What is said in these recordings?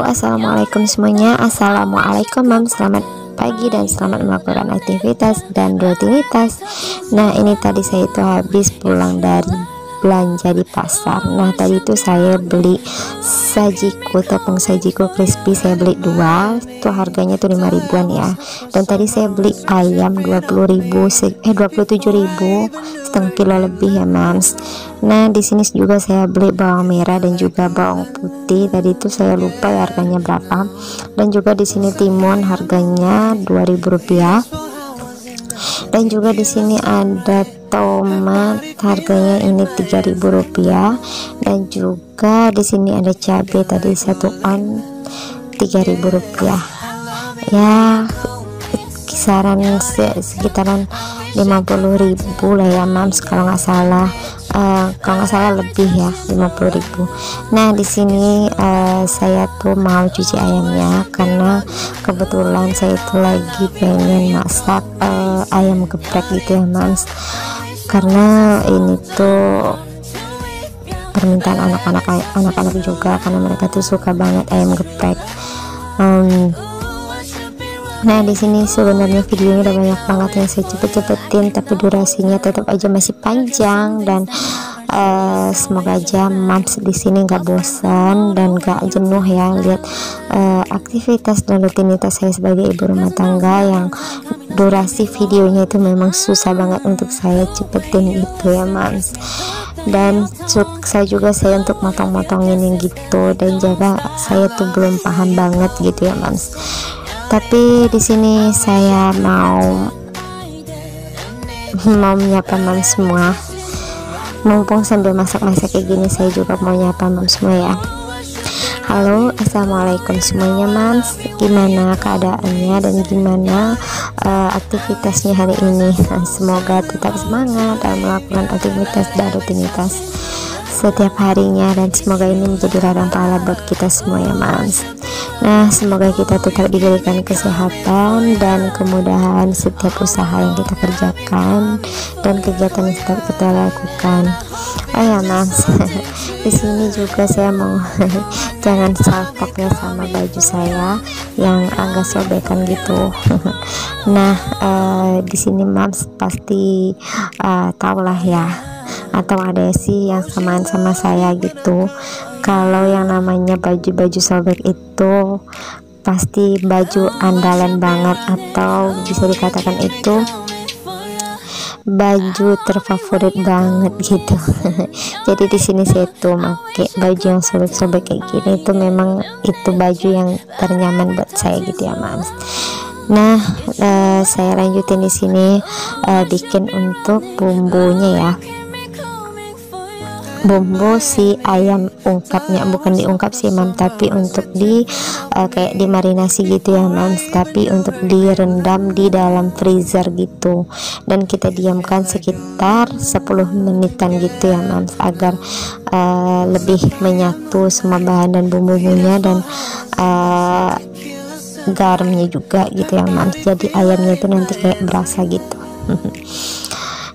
assalamualaikum semuanya. Assalamualaikum mam, selamat pagi dan selamat melakukan aktivitas dan rutinitas. Nah, ini tadi saya itu habis pulang dari belanja di pasar. Nah, tadi itu saya beli sajiku, tepung sajiku crispy, saya beli 2, itu harganya tuh 5 ribuan ya. Dan tadi saya beli ayam 27.000 setengah kilo lebih ya mams. Nah, di sini juga saya beli bawang merah dan juga bawang putih. Tadi itu saya lupa ya harganya berapa. Dan juga di sini timun harganya 2.000 rupiah. Dan juga di sini ada tomat harganya ini 3.000 rupiah. Dan juga di sini ada cabai tadi 1 on 3.000 rupiah. Ya, kisaran sekitaran 50.000 lah ya mams, kalau nggak salah. Kalau nggak salah lebih ya, 50.000. Nah, di sini saya tuh mau cuci ayamnya karena kebetulan saya itu lagi pengen masak ayam geprek gitu ya mams, karena ini tuh permintaan anak-anak juga, karena mereka tuh suka banget ayam geprek. Nah, di sini sebenarnya videonya udah banyak banget yang saya cepet-cepetin, tapi durasinya tetap aja masih panjang. Dan semoga aja mams di sini nggak bosan dan nggak jenuh ya lihat aktivitas dan rutinitas saya sebagai ibu rumah tangga yang durasi videonya itu memang susah banget untuk saya cepetin gitu ya mams. Dan saya juga untuk motong-motongin gitu, dan juga saya tuh belum paham banget gitu ya mams. Tapi di sini saya mau menyapa mam semua. Mumpung sambil masak-masak kayak gini, saya juga mau nyapa mam semua ya. Halo, assalamualaikum semuanya mams. Gimana keadaannya dan gimana aktivitasnya hari ini? Semoga tetap semangat dalam melakukan aktivitas dan rutinitas setiap harinya, dan semoga ini menjadi ladang pahala buat kita semua ya mams. Nah, semoga kita tetap diberikan kesehatan dan kemudahan setiap usaha yang kita kerjakan dan kegiatan yang tetap kita lakukan. Oh ya mams, di sini juga saya mau jangan salpok ya sama baju saya yang agak sobekan gitu. Nah, di sini mams pasti tahu lah ya, atau ada sih yang samaan sama saya gitu. Kalau yang namanya baju-baju sobek itu pasti baju andalan banget, atau bisa dikatakan itu baju terfavorit banget gitu. Jadi di sini saya tuh pakai baju yang sobek-sobek kayak gini, itu memang itu baju yang ternyaman buat saya gitu ya mams. Nah, saya lanjutin di sini bikin untuk bumbunya ya. Bumbu si ayam ungkapnya, bukan diungkap sih mam, tapi untuk kayak dimarinasi gitu ya mams, tapi untuk direndam di dalam freezer gitu, dan kita diamkan sekitar 10 menitan gitu ya mams, agar lebih menyatu semua bahan dan bumbunya dan garamnya juga gitu ya mams, jadi ayamnya itu nanti kayak berasa gitu.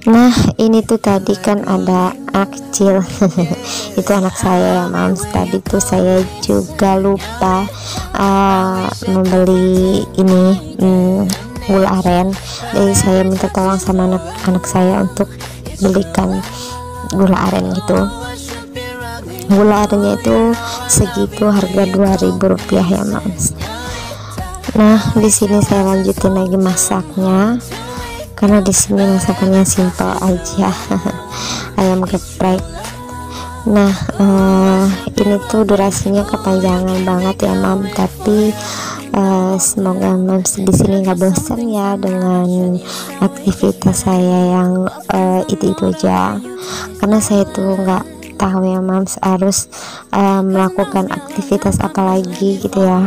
Nah, ini tuh tadi kan ada anak kecil itu anak saya ya mams. Tadi tuh saya juga lupa membeli ini gula aren, jadi saya minta tolong sama anak saya untuk belikan gula aren gitu. Gula arennya itu segitu, harga 2.000 rupiah ya mams. Nah, di sini saya lanjutin lagi masaknya, karena di sini masakannya simpel aja. Ayam geprek. Nah, ini tuh durasinya kepanjangan banget ya mam, tapi semoga mam di sini nggak bosan ya dengan aktivitas saya yang itu aja, karena saya tuh nggak tahu ya mams harus melakukan aktivitas apa lagi gitu ya.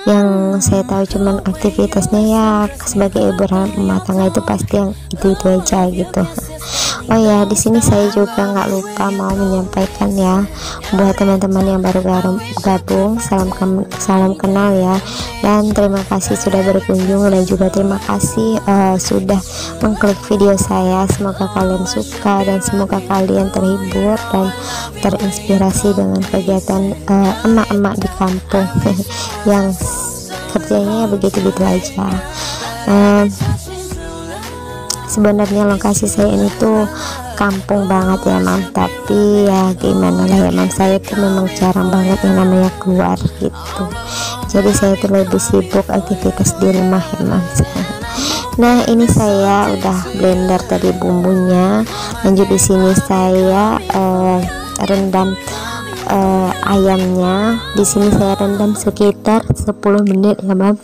Yang saya tahu cuman aktivitasnya ya sebagai ibu rumah tangga itu pasti yang itu aja gitu. Oh ya, di sini saya juga nggak lupa mau menyampaikan ya buat teman-teman yang baru gabung, salam kenal ya, dan terima kasih sudah berkunjung, dan juga terima kasih sudah mengklik video saya. Semoga kalian suka dan semoga kalian terhibur dan terinspirasi dengan kegiatan emak-emak di kampung yang kerjanya begitu-gitu aja. Sebenarnya lokasi saya ini tuh kampung banget ya mam, tapi ya gimana lah ya mam, saya tuh memang jarang banget yang namanya keluar gitu, jadi saya tuh lebih sibuk aktivitas di rumah ya mam. Nah ini saya udah blender tadi bumbunya, lanjut di sini saya rendam ayamnya. Di sini saya rendam sekitar 10 menit ya mam,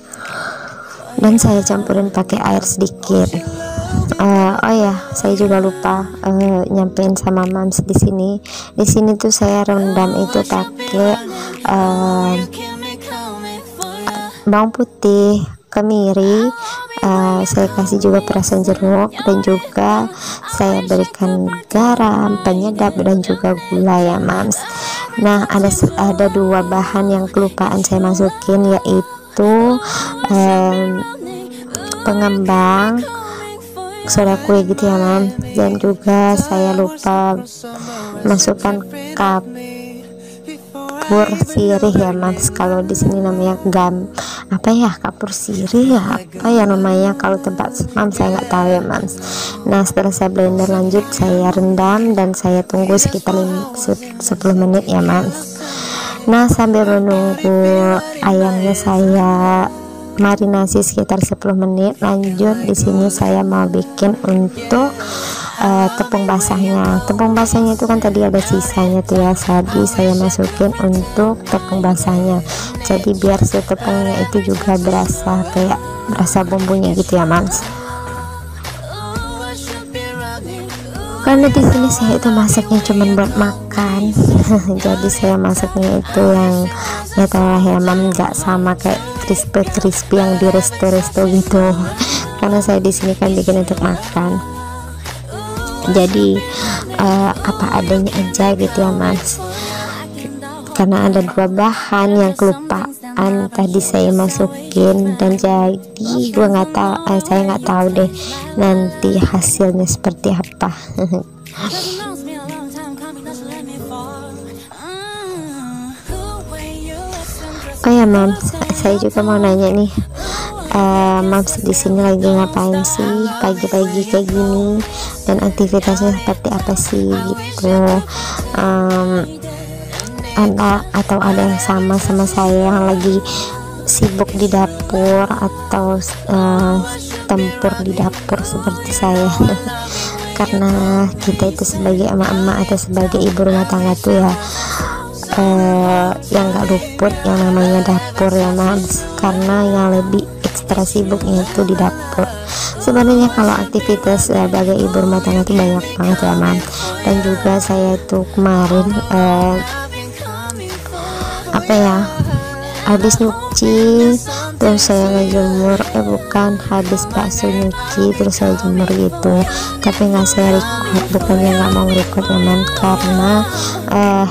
dan saya campurin pakai air sedikit. Oh ya, saya juga lupa nyampein sama mams di sini. Di sini tuh saya rendam itu pakai bawang putih, kemiri, saya kasih juga perasan jeruk, dan juga saya berikan garam, penyedap, dan juga gula ya mams. Nah ada dua bahan yang kelupaan saya masukin, yaitu pengembang, soda kue gitu ya mam, dan juga saya lupa masukkan kapur sirih ya mams. Kalau di sini namanya kapur sirih ya, apa ya namanya kalau tempat mam, saya nggak tahu ya mams. Nah setelah saya blender, lanjut saya rendam dan saya tunggu sekitar 10 menit ya mams. Nah sambil menunggu ayamnya saya marinasi sekitar 10 menit, lanjut di sini saya mau bikin untuk tepung basahnya. Tepung basahnya itu kan tadi ada sisanya tuh ya, tadi saya masukin untuk tepung basahnya, jadi biar si tepungnya itu juga berasa kayak berasa bumbunya gitu ya mams. Karena di sini saya itu masaknya cuman buat makan jadi saya masaknya itu yang ya tahu lah ya mam, nggak sama kayak crispy yang di resto gitu karena saya di sini kan bikin untuk makan, jadi apa adanya aja gitu ya mas. Karena ada dua bahan yang kelupaan tadi saya masukin, dan jadi saya nggak tahu deh nanti hasilnya seperti apa. Oh ya mams, saya juga mau nanya nih, mams di sini lagi ngapain sih pagi-pagi kayak gini, dan aktivitasnya seperti apa sih gitu? Atau ada yang sama saya yang lagi sibuk di dapur atau tempur di dapur seperti saya. Karena kita itu sebagai emak-emak atau sebagai ibu rumah tangga tuh ya yang gak luput yang namanya dapur ya mams, karena yang lebih ekstra sibuknya itu di dapur. Sebenarnya kalau aktivitas sebagai ibu rumah tangga itu banyak banget ya mams, dan juga saya itu kemarin habis nyuci terus saya ngejemur, habis bakso nyuci terus saya jemur gitu, tapi nggak saya record, bukannya nggak mau record ya man, karena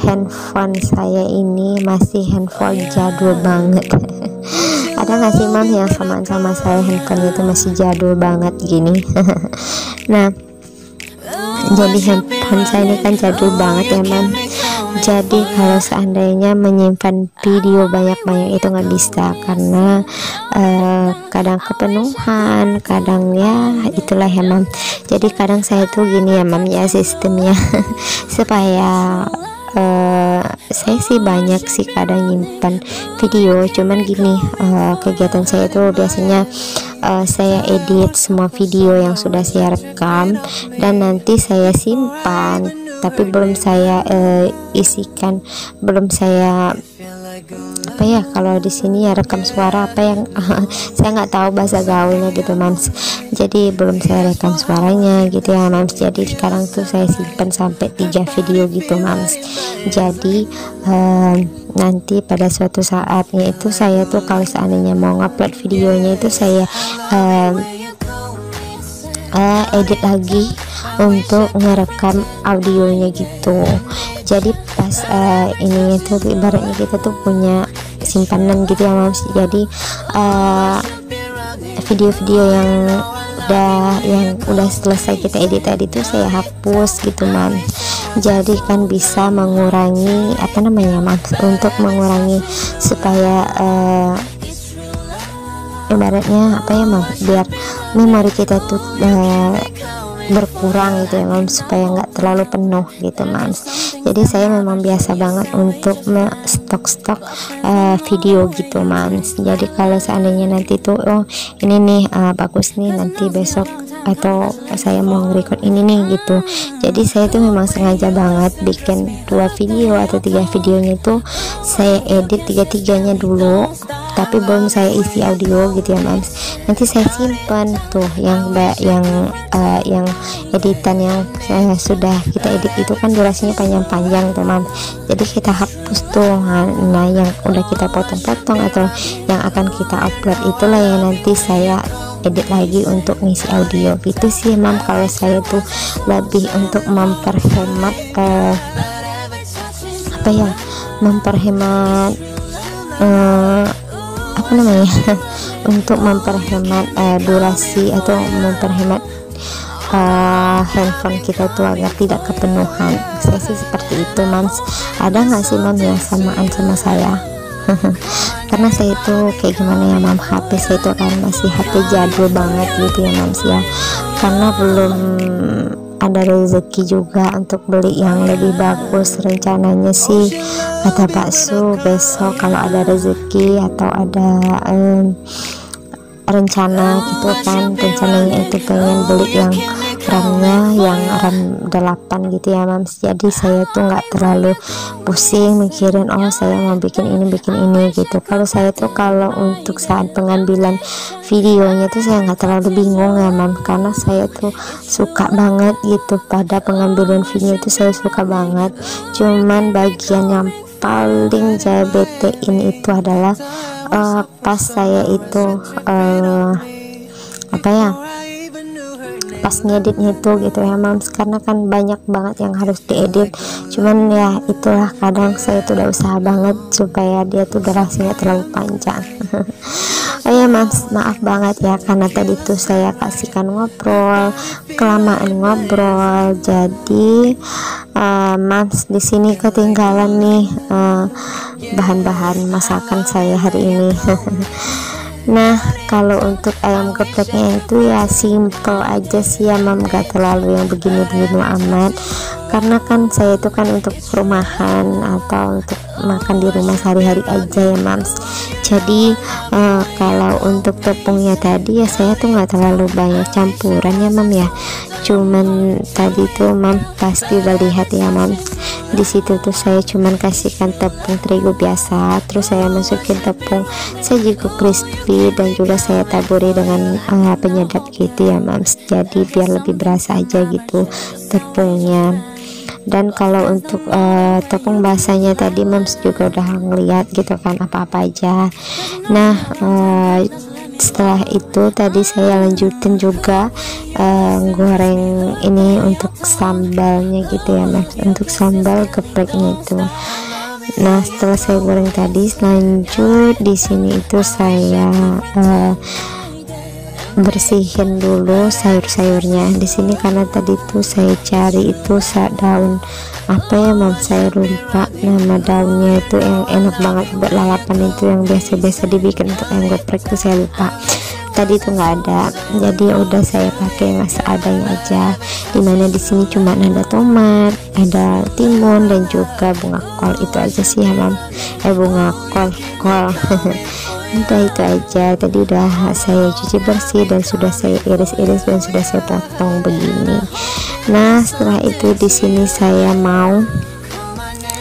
handphone saya ini masih handphone jadul banget. Ada nggak sih mam yang samaan sama saya handphone itu masih jadul banget gini? Nah jadi handphone saya ini kan jadul banget ya man, jadi kalau seandainya menyimpan video banyak-banyak itu nggak bisa, karena kadang kepenuhan, kadang ya itulah ya mam. Jadi kadang saya tuh gini ya mam ya sistemnya supaya saya sih banyak sih kadang nyimpan video, cuman gini kegiatan saya itu biasanya saya edit semua video yang sudah saya rekam dan nanti saya simpan, tapi belum saya isikan, belum saya kalau di sini ya rekam suara yang saya nggak tahu bahasa gaulnya gitu mams, jadi belum saya rekam suaranya gitu ya mams. Jadi sekarang tuh saya simpan sampai 3 video gitu mams. Jadi nanti pada suatu saatnya itu saya tuh kalau seandainya mau ngupload videonya itu saya edit lagi untuk ngerekam audionya gitu. Jadi pas ini itu ibaratnya kita tuh punya simpanan gitu ya mams. Jadi video-video yang udah selesai kita edit tadi tuh saya hapus gitu mams. jadi kan bisa mengurangi apa namanya mams, untuk mengurangi supaya ibaratnya apa ya mams, biar memori kita tuh berkurang gitu ya mams, supaya nggak terlalu penuh gitu mams. Jadi saya memang biasa banget untuk stok video gitu mams. Jadi kalau seandainya nanti tuh oh ini nih bagus nih, nanti besok atau saya mau record ini nih gitu, jadi saya tuh memang sengaja banget bikin 2 video atau 3 videonya itu saya edit 3-3-nya dulu, tapi belum saya isi audio gitu ya mams. Nanti saya simpan tuh yang editan yang sudah kita edit itu kan durasinya panjang-panjang tuh mams, jadi kita hapus tuh. Nah yang udah kita potong-potong atau yang akan kita upload itulah yang nanti saya edit lagi untuk ngisi audio gitu sih mam. Kalau saya tuh lebih untuk memperhemat apa ya, memperhemat apa namanya untuk memperhemat durasi atau memperhemat handphone kita tuh agar tidak kepenuhan. Saya sih seperti itu mams. Ada nggak sih mam yang samaan sama saya? Karena saya itu kayak gimana ya mam, HP saya itu kan masih HP jadul banget gitu ya mams ya, karena belum ada rezeki juga untuk beli yang lebih bagus. Rencananya sih kata Pak Su besok kalau ada rezeki atau ada rencana gitu kan, rencananya itu pengen beli yang RAM-nya yang RAM 8 gitu ya mams. Jadi saya tuh nggak terlalu pusing mikirin oh saya mau bikin ini gitu. Kalau saya tuh kalau untuk saat pengambilan videonya tuh saya nggak terlalu bingung ya mam, karena saya tuh suka banget gitu pada pengambilan video itu, saya suka banget. Cuman bagian yang paling saya betein itu adalah pas saya itu apa ya, pas ngeditnya itu gitu ya mams, karena kan banyak banget yang harus diedit. Cuman ya itulah, kadang saya tuh udah usaha banget supaya dia tuh durasinya terlalu panjang. Oh ya mams, maaf banget ya karena tadi tuh saya kasihkan ngobrol kelamaan ngobrol, jadi mams di sini ketinggalan nih bahan-bahan masakan saya hari ini. Nah kalau untuk ayam gepreknya itu ya simple aja sih ya mam, gak terlalu yang begini-begini amat, karena kan saya itu kan untuk rumahan atau untuk makan di rumah sehari-hari aja ya mams. Jadi kalau untuk tepungnya tadi ya saya tuh nggak terlalu banyak campuran ya mam ya, cuman tadi tuh mam pasti udah lihat ya mam, di situ tuh saya cuman kasihkan tepung terigu biasa, terus saya masukin tepung sajiku crispy dan juga saya taburi dengan penyedap gitu ya mams, jadi biar lebih berasa aja gitu tepungnya. Dan kalau untuk tepung basahnya tadi mams juga udah ngeliat gitu kan apa-apa aja. Nah setelah itu tadi saya lanjutin juga goreng ini untuk sambalnya gitu ya mams, untuk sambal gepreknya itu. Nah setelah saya goreng tadi, lanjut di sini itu saya bersihin dulu sayur-sayurnya di sini, karena tadi tuh saya cari itu daun apa ya mam, saya lupa nama daunnya itu yang enak banget buat lalapan itu, yang biasa-biasa dibikin untuk ayam geprek itu saya lupa tadi itu nggak ada, jadi udah saya pakai yang seadanya aja. Dimana di sini cuma ada tomat, ada timun dan juga bunga kol, itu aja sih ya mam, bunga kol udah itu aja. Tadi udah saya cuci bersih dan sudah saya iris-iris dan sudah saya potong begini. Nah setelah itu di sini saya mau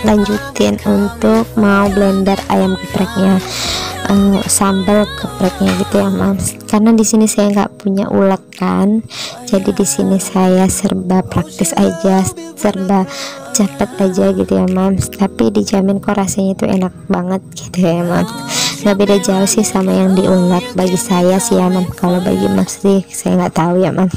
lanjutin untuk mau blender ayam gepreknya, sambal gepreknya gitu ya mams, karena di sini saya nggak punya ulet kan, jadi di sini saya serba praktis aja, serba cepet aja gitu ya mams, tapi dijamin kok rasanya itu enak banget gitu ya mams, nggak beda jauh sih sama yang diulet bagi saya sih ya mams, kalau bagi mams sih saya nggak tahu ya mams.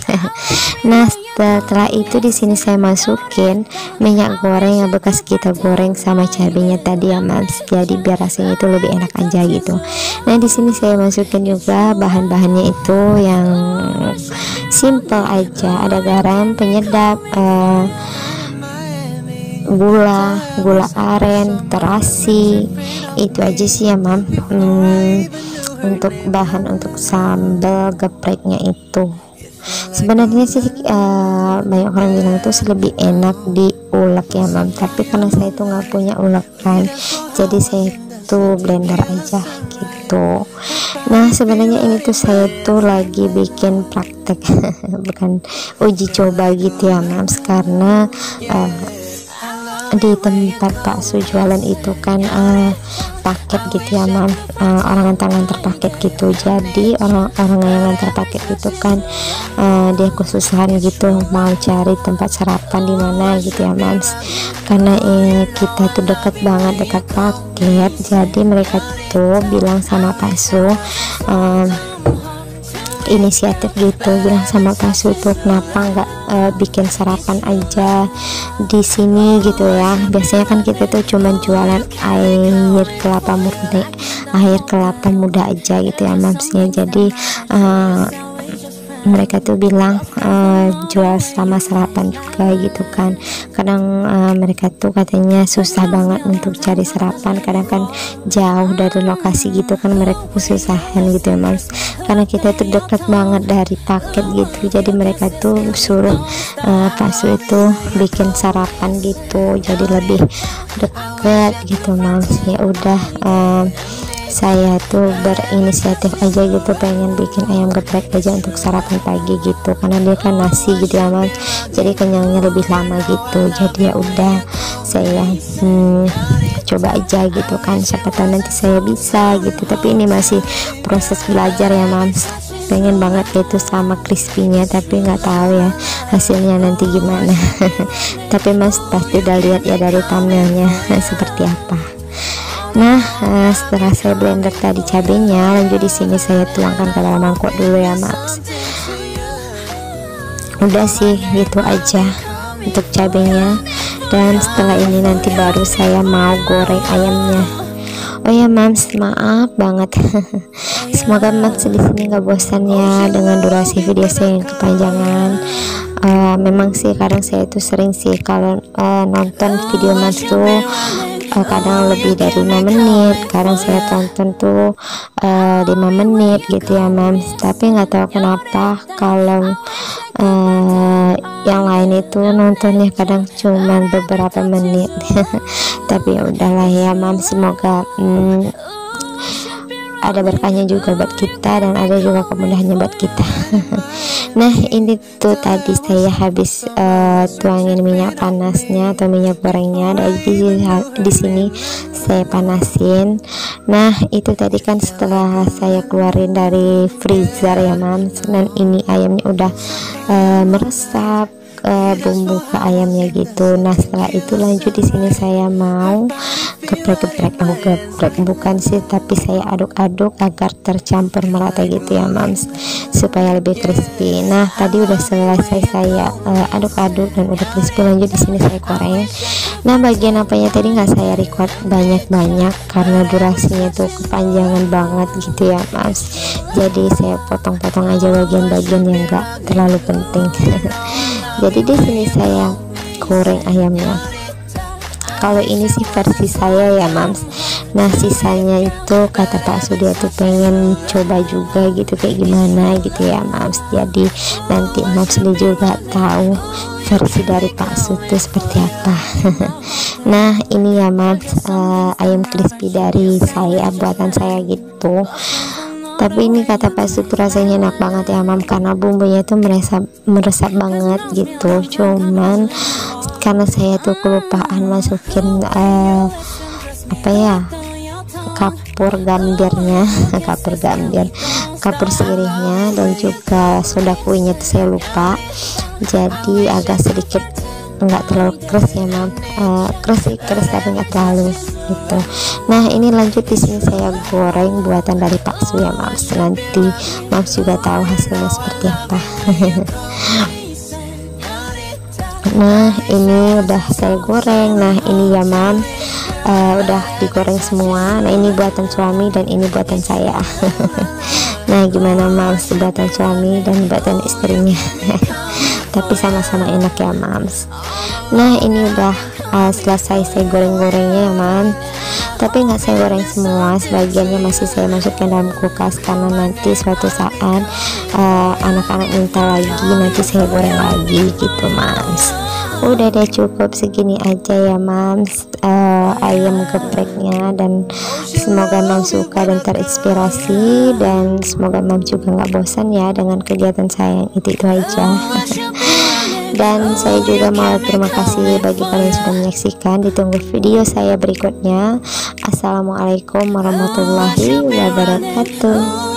Nah setelah itu di sini saya masukin minyak goreng yang bekas kita goreng sama cabenya tadi ya mams, jadi biar rasanya itu lebih enak aja gitu. Nah di sini saya masukin juga bahan-bahannya itu yang simple aja, ada garam, penyedap, gula aren, terasi, itu aja sih ya mam. Untuk bahan untuk sambal gepreknya itu sebenarnya sih banyak orang bilang itu lebih enak diulek ya mam, tapi karena saya itu nggak punya ulekan, jadi saya itu blender aja gitu. Nah sebenarnya ini tuh saya tuh lagi bikin praktek bukan uji coba gitu ya mam, karena di tempat bakso jualan itu kan paket gitu ya mam, orang ngantar paket gitu. Jadi orang yang ngantar paket itu kan dia kesusahan gitu mau cari tempat sarapan di mana gitu ya mam, karena kita tuh dekat paket. Jadi mereka tuh bilang sama Pak Su, inisiatif gitu, bilang sama Pak Su tuh kenapa nggak bikin sarapan aja di sini gitu ya. Biasanya kan kita tuh cuman jualan air kelapa muda aja gitu ya mamsnya. Jadi mereka tuh bilang jual sama sarapan juga gitu kan. Kadang mereka tuh katanya susah banget untuk cari sarapan, kadang kan jauh dari lokasi gitu kan, mereka kesusahan gitu ya mas, karena kita tuh dekat banget dari paket gitu. Jadi mereka tuh suruh Pak Su itu bikin sarapan gitu, jadi lebih dekat gitu mas. Ya udah, saya tuh berinisiatif aja gitu, pengen bikin ayam geprek aja untuk sarapan pagi gitu, karena dia kan nasi gitu ya mas, jadi kenyangnya lebih lama gitu. Jadi ya udah saya coba aja gitu kan, siapa tahu nanti saya bisa gitu. Tapi ini masih proses belajar ya mas, pengen banget gitu sama crispy-nya, tapi nggak tahu ya hasilnya nanti gimana. Tapi mas pasti udah lihat ya dari thumbnailnya seperti apa. Nah setelah saya blender tadi cabenya, lanjut di sini saya tuangkan ke dalam mangkok dulu ya mas. Udah sih gitu aja untuk cabenya, dan setelah ini nanti baru saya mau goreng ayamnya. Oh ya mams, maaf banget. Semoga mams di sini nggak bosan ya dengan durasi video saya yang kepanjangan. Memang sih kadang saya itu sering sih kalau nonton video mams tuh kadang lebih dari 5 menit, kadang saya tonton tuh 5 menit gitu ya mams. Tapi nggak tahu kenapa kalau yang lain itu nontonnya kadang cuman beberapa menit. Tapi ya udahlah ya mams, semoga ada berkahnya juga buat kita dan ada juga kemudahannya buat kita. Nah ini tuh tadi saya habis tuangin minyak panasnya atau minyak gorengnya, dan di sini saya panasin. Nah itu tadi kan setelah saya keluarin dari freezer ya mams, dan ini ayamnya udah meresap bumbu ke ayamnya gitu. Nah setelah itu lanjut di sini saya mau geprek bukan sih, tapi saya aduk-aduk agar tercampur merata gitu ya mams, supaya lebih crispy. Nah tadi udah selesai saya aduk-aduk dan udah crispy, lanjut di sini saya goreng. Nah bagian apanya tadi nggak saya record banyak-banyak karena durasinya tuh kepanjangan banget gitu ya mams, jadi saya potong-potong aja bagian-bagian yang enggak terlalu penting. Jadi di sini saya goreng ayamnya. Kalau ini sih versi saya ya mams. Nah sisanya itu kata Pak Sudia tuh pengen coba juga gitu kayak gimana gitu ya mams. Jadi nanti mams juga tahu versi dari Pak Su itu seperti apa. Nah ini ya mams, ayam crispy dari saya, buatan saya gitu. Tapi ini kata Pak Su rasanya enak banget ya mam, karena bumbunya itu meresap banget gitu. Cuman karena saya tuh kelupaan masukin apa ya, kapur gambirnya kapur sirihnya, dan juga soda kuenya tuh saya lupa, jadi agak sedikit nggak terlalu keras ya mam, keras tapi nggak terlalu gitu. Nah ini lanjut di sini saya goreng buatan dari Pak Su ya mams, nanti mams juga tahu hasilnya seperti apa. Nah ini udah saya goreng. Nah ini ya mam, udah digoreng semua. Nah ini buatan suami dan ini buatan saya. Nah gimana mams, buatan suami dan buatan istrinya. tapi sama-sama enak ya mams. Nah ini udah selesai saya goreng-gorengnya ya mams, tapi nggak saya goreng semua, sebagiannya masih saya masukkan dalam kulkas karena nanti suatu saat anak-anak minta lagi, nanti saya goreng lagi gitu mams. Udah deh, cukup segini aja ya mams, ayam gepreknya, dan semoga mams suka dan terinspirasi, dan semoga mams juga nggak bosan ya dengan kegiatan saya yang itu aja. Dan saya juga mau terima kasih bagi kalian yang sudah menyaksikan. Ditunggu video saya berikutnya. Assalamualaikum warahmatullahi wabarakatuh.